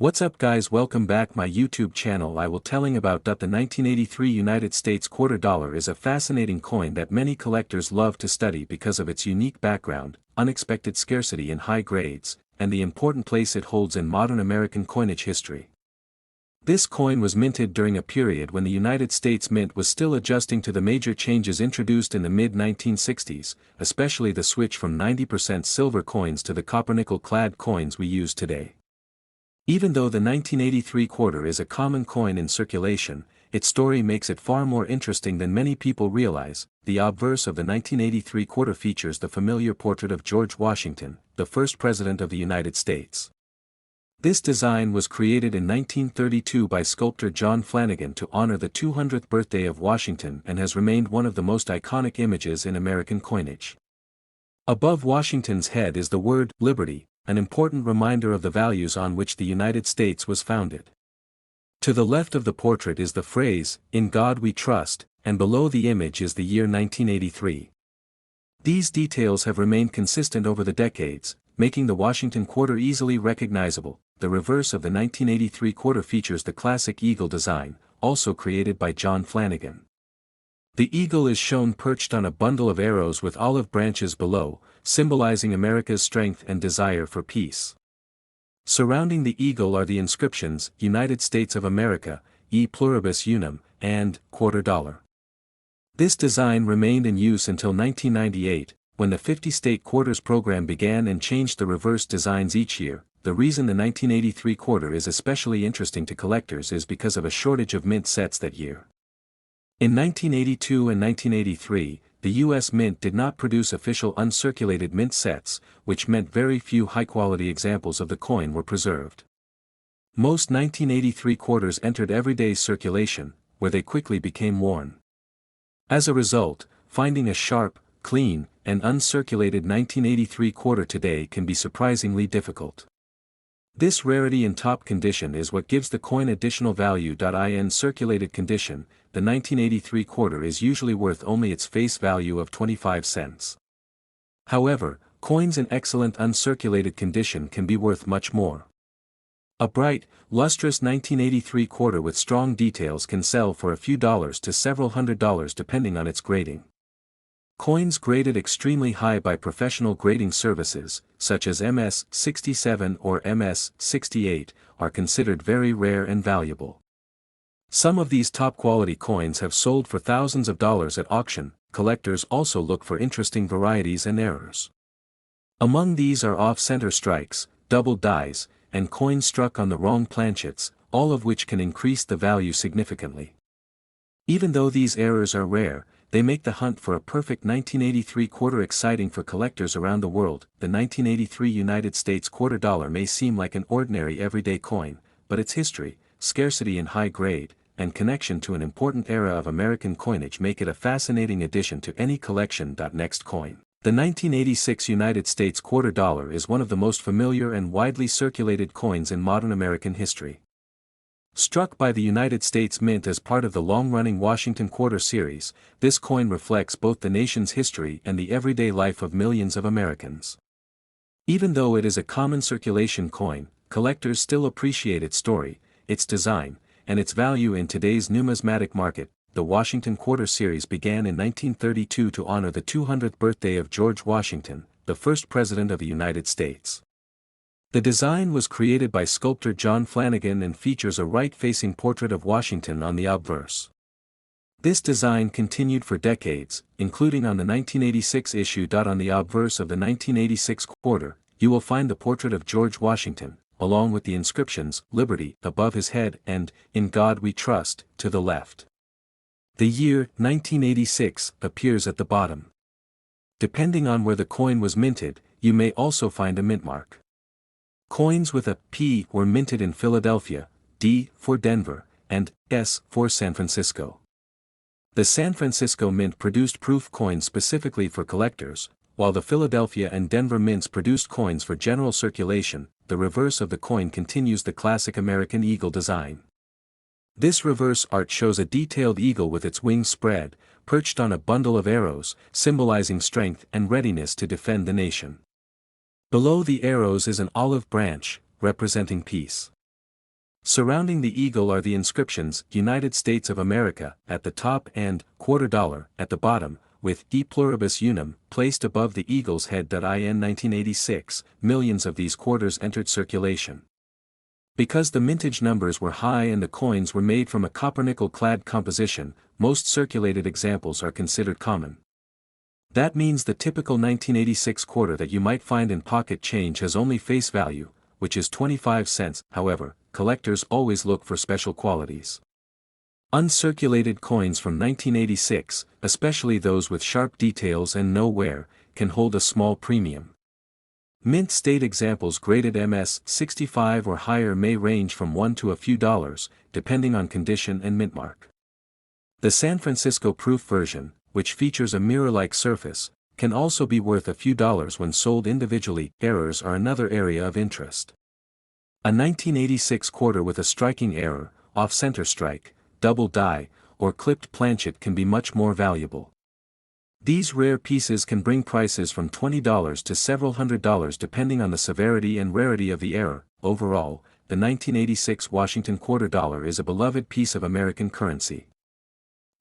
What's up guys, welcome back my YouTube channel. I will telling about the 1983 United States quarter dollar is a fascinating coin that many collectors love to study because of its unique background, unexpected scarcity in high grades, and the important place it holds in modern American coinage history. This coin was minted during a period when the United States Mint was still adjusting to the major changes introduced in the mid-1960s, especially the switch from 90% silver coins to the copper-nickel-clad coins we use today. Even though the 1983 quarter is a common coin in circulation, its story makes it far more interesting than many people realize. The obverse of the 1983 quarter features the familiar portrait of George Washington, the first President of the United States. This design was created in 1932 by sculptor John Flanagan to honor the 200th birthday of Washington and has remained one of the most iconic images in American coinage. Above Washington's head is the word "Liberty," an important reminder of the values on which the United States was founded. To the left of the portrait is the phrase, "In God We Trust," and below the image is the year 1983. These details have remained consistent over the decades, making the Washington quarter easily recognizable. The reverse of the 1983 quarter features the classic eagle design, also created by John Flanagan. The eagle is shown perched on a bundle of arrows with olive branches below, symbolizing America's strength and desire for peace. Surrounding the eagle are the inscriptions, "United States of America, E Pluribus Unum," and "Quarter Dollar." This design remained in use until 1998, when the 50-state quarters program began and changed the reverse designs each year. The reason the 1983 quarter is especially interesting to collectors is because of a shortage of mint sets that year. In 1982 and 1983, the U.S. Mint did not produce official uncirculated mint sets, which meant very few high-quality examples of the coin were preserved. Most 1983 quarters entered everyday circulation, where they quickly became worn. As a result, finding a sharp, clean, and uncirculated 1983 quarter today can be surprisingly difficult. This rarity in top condition is what gives the coin additional value. In circulated condition, the 1983 quarter is usually worth only its face value of 25 cents. However, coins in excellent uncirculated condition can be worth much more. A bright, lustrous 1983 quarter with strong details can sell for a few dollars to several $100s depending on its grading. Coins graded extremely high by professional grading services, such as MS-67 or MS-68, are considered very rare and valuable. Some of these top-quality coins have sold for thousands of dollars at auction. Collectors also look for interesting varieties and errors. Among these are off-center strikes, double dies, and coins struck on the wrong planchets, all of which can increase the value significantly. Even though these errors are rare, they make the hunt for a perfect 1983 quarter exciting for collectors around the world. The 1983 United States quarter dollar may seem like an ordinary everyday coin, but its history, scarcity in high grade, and connection to an important era of American coinage make it a fascinating addition to any collection. Next coin. The 1986 United States quarter dollar is one of the most familiar and widely circulated coins in modern American history. Struck by the United States Mint as part of the long-running Washington Quarter series, this coin reflects both the nation's history and the everyday life of millions of Americans. Even though it is a common circulation coin, collectors still appreciate its story, its design, and its value in today's numismatic market. The Washington Quarter series began in 1932 to honor the 200th birthday of George Washington, the first President of the United States. The design was created by sculptor John Flanagan and features a right-facing portrait of Washington on the obverse. This design continued for decades, including on the 1986 issue. On the obverse of the 1986 quarter, you will find the portrait of George Washington, along with the inscriptions, "Liberty," above his head and "In God We Trust," to the left. The year 1986 appears at the bottom. Depending on where the coin was minted, you may also find a mint mark. Coins with a P were minted in Philadelphia, D for Denver, and S for San Francisco. The San Francisco Mint produced proof coins specifically for collectors, while the Philadelphia and Denver mints produced coins for general circulation. The reverse of the coin continues the classic American eagle design. This reverse art shows a detailed eagle with its wings spread, perched on a bundle of arrows, symbolizing strength and readiness to defend the nation. Below the arrows is an olive branch, representing peace. Surrounding the eagle are the inscriptions United States of America at the top and quarter dollar at the bottom, with E pluribus unum placed above the eagle's head. In 1986, millions of these quarters entered circulation. Because the mintage numbers were high and the coins were made from a copper-nickel clad composition, most circulated examples are considered common. That means the typical 1986 quarter that you might find in pocket change has only face value, which is 25 cents. However, collectors always look for special qualities. Uncirculated coins from 1986, especially those with sharp details and no wear, can hold a small premium. Mint state examples graded MS 65 or higher may range from $1 to a few dollars, depending on condition and mint mark. The San Francisco proof version, which features a mirror-like surface, can also be worth a few dollars when sold individually. Errors are another area of interest. A 1986 quarter with a striking error, off-center strike, double die, or clipped planchet can be much more valuable. These rare pieces can bring prices from $20 to several $100s depending on the severity and rarity of the error. Overall, the 1986 Washington quarter dollar is a beloved piece of American currency.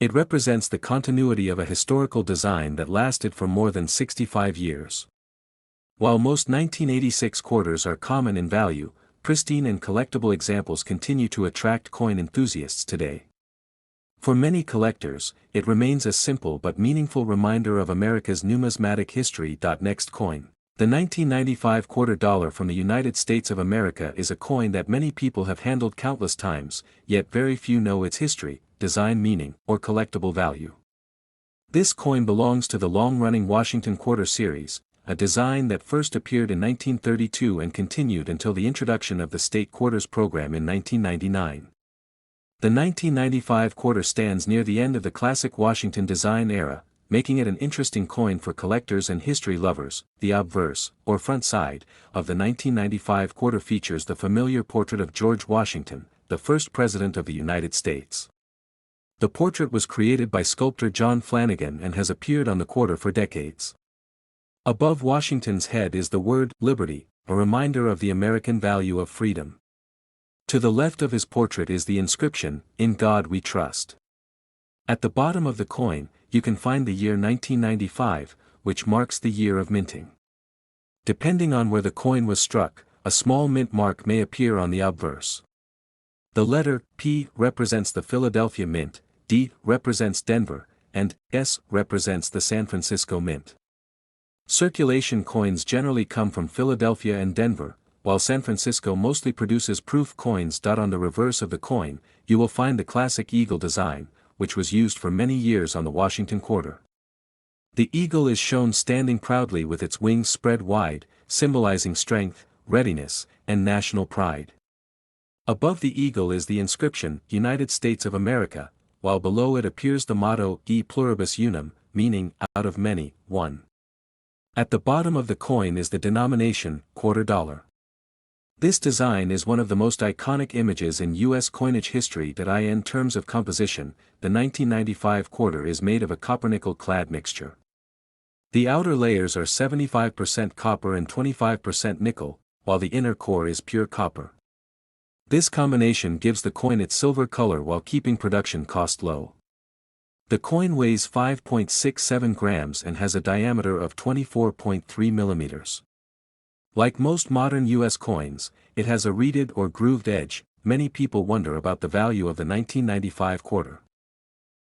It represents the continuity of a historical design that lasted for more than 65 years. While most 1986 quarters are common in value, pristine and collectible examples continue to attract coin enthusiasts today. For many collectors, it remains a simple but meaningful reminder of America's numismatic history. Next coin. The 1995 quarter dollar from the United States of America is a coin that many people have handled countless times, yet very few know its history, design meaning, or collectible value. This coin belongs to the long-running Washington Quarter series, a design that first appeared in 1932 and continued until the introduction of the state quarters program in 1999. The 1995 quarter stands near the end of the classic Washington design era, making it an interesting coin for collectors and history lovers. The obverse, or front side, of the 1995 quarter features the familiar portrait of George Washington, the first President of the United States. The portrait was created by sculptor John Flanagan and has appeared on the quarter for decades. Above Washington's head is the word Liberty, a reminder of the American value of freedom. To the left of his portrait is the inscription, "In God We Trust." At the bottom of the coin, you can find the year 1995, which marks the year of minting. Depending on where the coin was struck, a small mint mark may appear on the obverse. The letter P represents the Philadelphia Mint, D represents Denver, and S represents the San Francisco Mint. Circulation coins generally come from Philadelphia and Denver, while San Francisco mostly produces proof coins. On the reverse of the coin, you will find the classic eagle design, which was used for many years on the Washington quarter. The eagle is shown standing proudly with its wings spread wide, symbolizing strength, readiness, and national pride. Above the eagle is the inscription, United States of America, while below it appears the motto, E pluribus unum, meaning, out of many, one. At the bottom of the coin is the denomination, quarter dollar. This design is one of the most iconic images in U.S. coinage history. In terms of composition, the 1995 quarter is made of a copper-nickel clad mixture. The outer layers are 75% copper and 25% nickel, while the inner core is pure copper. This combination gives the coin its silver color while keeping production cost low. The coin weighs 5.67 grams and has a diameter of 24.3 millimeters. Like most modern U.S. coins, it has a reeded or grooved edge. Many people wonder about the value of the 1995 quarter.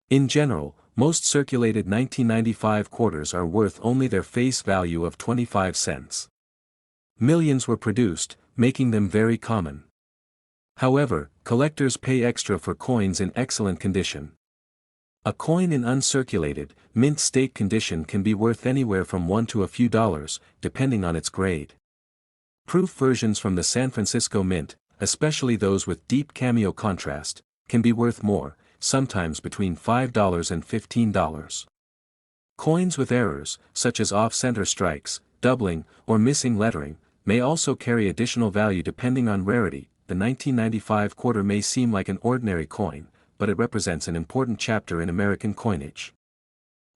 In general, most circulated 1995 quarters are worth only their face value of 25 cents. Millions were produced, making them very common. However, collectors pay extra for coins in excellent condition. A coin in uncirculated, mint state condition can be worth anywhere from $1 to a few dollars, depending on its grade. Proof versions from the San Francisco Mint, especially those with deep cameo contrast, can be worth more, sometimes between $5 and $15. Coins with errors, such as off-center strikes, doubling, or missing lettering, may also carry additional value depending on rarity. The 1995 quarter may seem like an ordinary coin, but it represents an important chapter in American coinage.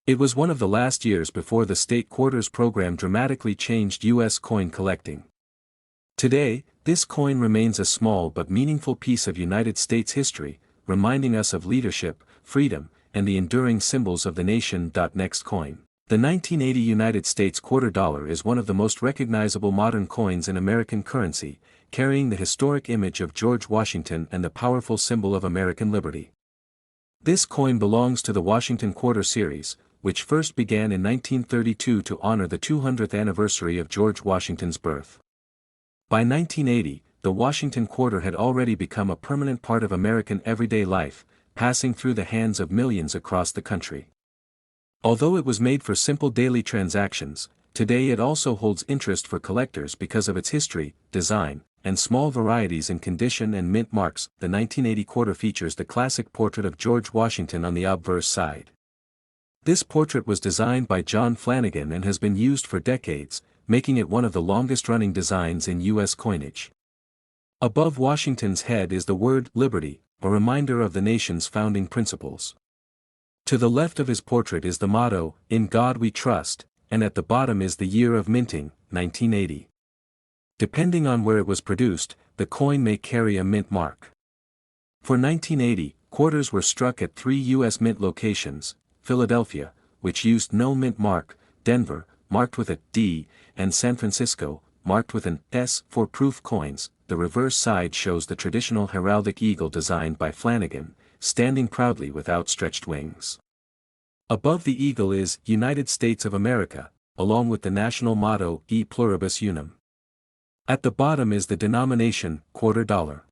It was one of the last years before the state quarters program dramatically changed U.S. coin collecting. Today, This coin remains a small but meaningful piece of United States history, reminding us of leadership, freedom, and the enduring symbols of the nation. Next coin. The 1980 United States quarter dollar is one of the most recognizable modern coins in American currency, carrying the historic image of George Washington and the powerful symbol of American liberty. This coin belongs to the Washington Quarter series, which first began in 1932 to honor the 200th anniversary of George Washington's birth. By 1980, the Washington Quarter had already become a permanent part of American everyday life, passing through the hands of millions across the country. Although it was made for simple daily transactions, today it also holds interest for collectors because of its history, design, and small varieties in condition and mint marks. The 1980 quarter features the classic portrait of George Washington on the obverse side. This portrait was designed by John Flanagan and has been used for decades, making it one of the longest-running designs in U.S. coinage. Above Washington's head is the word "Liberty," a reminder of the nation's founding principles. To the left of his portrait is the motto, "In God We Trust," and at the bottom is the year of minting, 1980. Depending on where it was produced, the coin may carry a mint mark. For 1980, quarters were struck at 3 U.S. mint locations: Philadelphia, which used no mint mark, Denver, marked with a D, and San Francisco, marked with an S. For proof coins, the reverse side shows the traditional heraldic eagle designed by Flanagan, standing proudly with outstretched wings. Above the eagle is "United States of America," along with the national motto "E Pluribus Unum." At the bottom is the denomination, quarter dollar.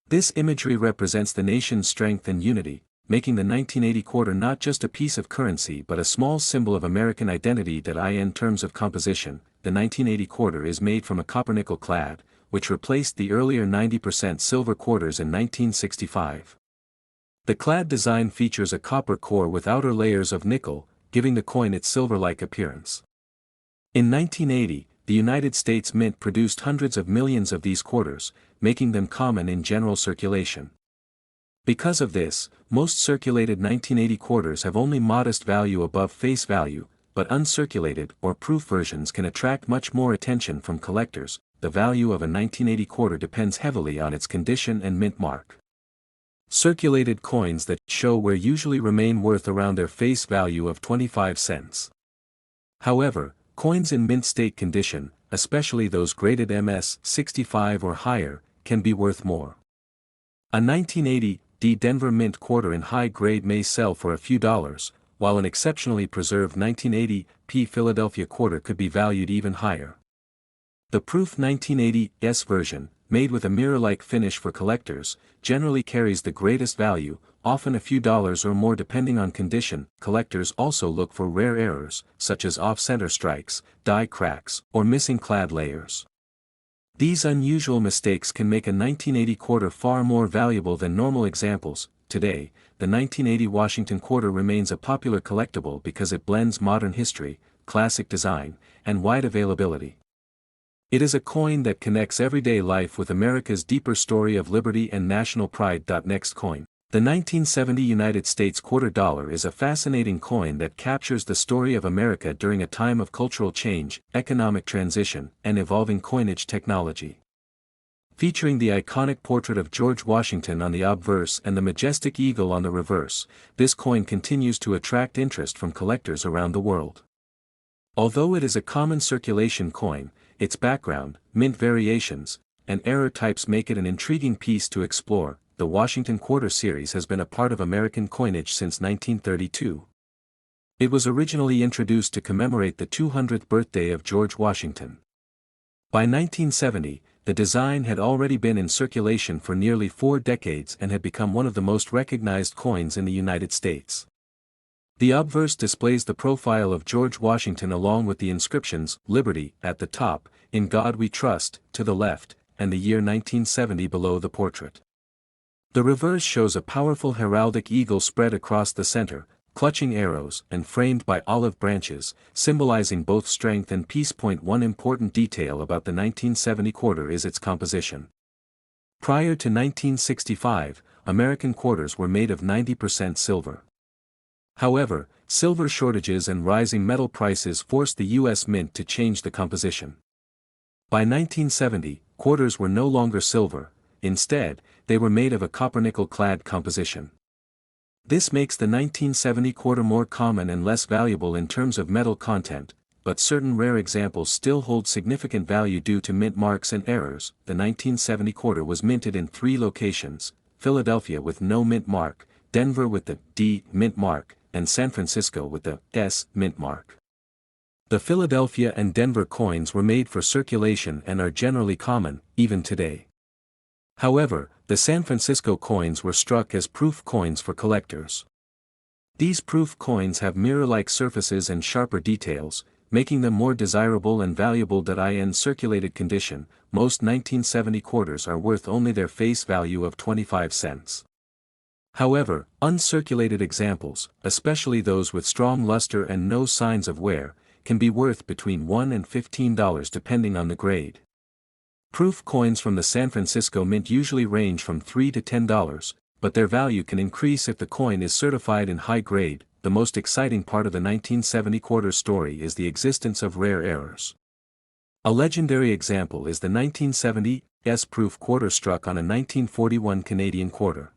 This imagery represents the nation's strength and unity, making the 1980 quarter not just a piece of currency but a small symbol of American identity. In terms of composition, the 1980 quarter is made from a copper-nickel clad, which replaced the earlier 90% silver quarters in 1965. The clad design features a copper core with outer layers of nickel, giving the coin its silver-like appearance. In 1980, the United States Mint produced hundreds of millions of these quarters, making them common in general circulation. Because of this, most circulated 1980 quarters have only modest value above face value, but uncirculated or proof versions can attract much more attention from collectors. The value of a 1980 quarter depends heavily on its condition and mint mark. Circulated coins that show wear usually remain worth around their face value of 25 cents. However, coins in mint state condition, especially those graded MS 65 or higher, can be worth more. A 1980 D Denver Mint quarter in high grade may sell for a few dollars, while an exceptionally preserved 1980 P Philadelphia quarter could be valued even higher. The proof 1980 S version, made with a mirror-like finish for collectors, generally carries the greatest value, often a few dollars or more depending on condition. Collectors also look for rare errors, such as off-center strikes, die cracks, or missing clad layers. These unusual mistakes can make a 1980 quarter far more valuable than normal examples. Today, the 1980 Washington quarter remains a popular collectible because it blends modern history, classic design, and wide availability. It is a coin that connects everyday life with America's deeper story of liberty and national pride. Next coin. The 1970 United States quarter dollar is a fascinating coin that captures the story of America during a time of cultural change, economic transition, and evolving coinage technology. Featuring the iconic portrait of George Washington on the obverse and the majestic eagle on the reverse, this coin continues to attract interest from collectors around the world. Although it is a common circulation coin, its background, mint variations, and error types make it an intriguing piece to explore. The Washington Quarter series has been a part of American coinage since 1932. It was originally introduced to commemorate the 200th birthday of George Washington. By 1970, the design had already been in circulation for nearly 4 decades and had become one of the most recognized coins in the United States. The obverse displays the profile of George Washington along with the inscriptions, "Liberty," at the top, "In God We Trust," to the left, and the year 1970 below the portrait. The reverse shows a powerful heraldic eagle spread across the center, clutching arrows and framed by olive branches, symbolizing both strength and peace. One important detail about the 1970 quarter is its composition. Prior to 1965, American quarters were made of 90% silver. However, silver shortages and rising metal prices forced the U.S. Mint to change the composition. By 1970, quarters were no longer silver, instead, they were made of a copper-nickel-clad composition. This makes the 1970 quarter more common and less valuable in terms of metal content, but certain rare examples still hold significant value due to mint marks and errors. The 1970 quarter was minted in 3 locations: Philadelphia with no mint mark, Denver with the D mint mark, and San Francisco with the S mint mark. The Philadelphia and Denver coins were made for circulation and are generally common, even today. However, the San Francisco coins were struck as proof coins for collectors. These proof coins have mirror-like surfaces and sharper details, making them more desirable and valuable. In circulated condition, most 1970 quarters are worth only their face value of 25 cents. However, uncirculated examples, especially those with strong luster and no signs of wear, can be worth between $1 and $15 depending on the grade. Proof coins from the San Francisco Mint usually range from $3 to $10, but their value can increase if the coin is certified in high grade. The most exciting part of the 1970 quarter story is the existence of rare errors. A legendary example is the 1970 S-proof quarter struck on a 1941 Canadian quarter.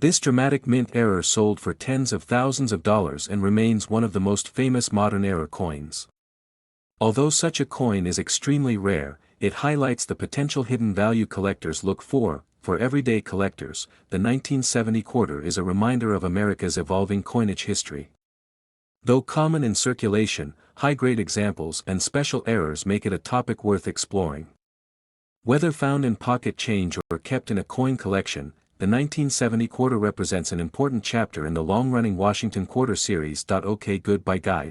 This dramatic mint error sold for tens of thousands of dollars and remains one of the most famous modern error coins. Although such a coin is extremely rare, it highlights the potential hidden value collectors look for. For everyday collectors, the 1970 quarter is a reminder of America's evolving coinage history. Though common in circulation, high-grade examples and special errors make it a topic worth exploring. Whether found in pocket change or kept in a coin collection, the 1970 quarter represents an important chapter in the long-running Washington Quarter series. OK, goodbye guys.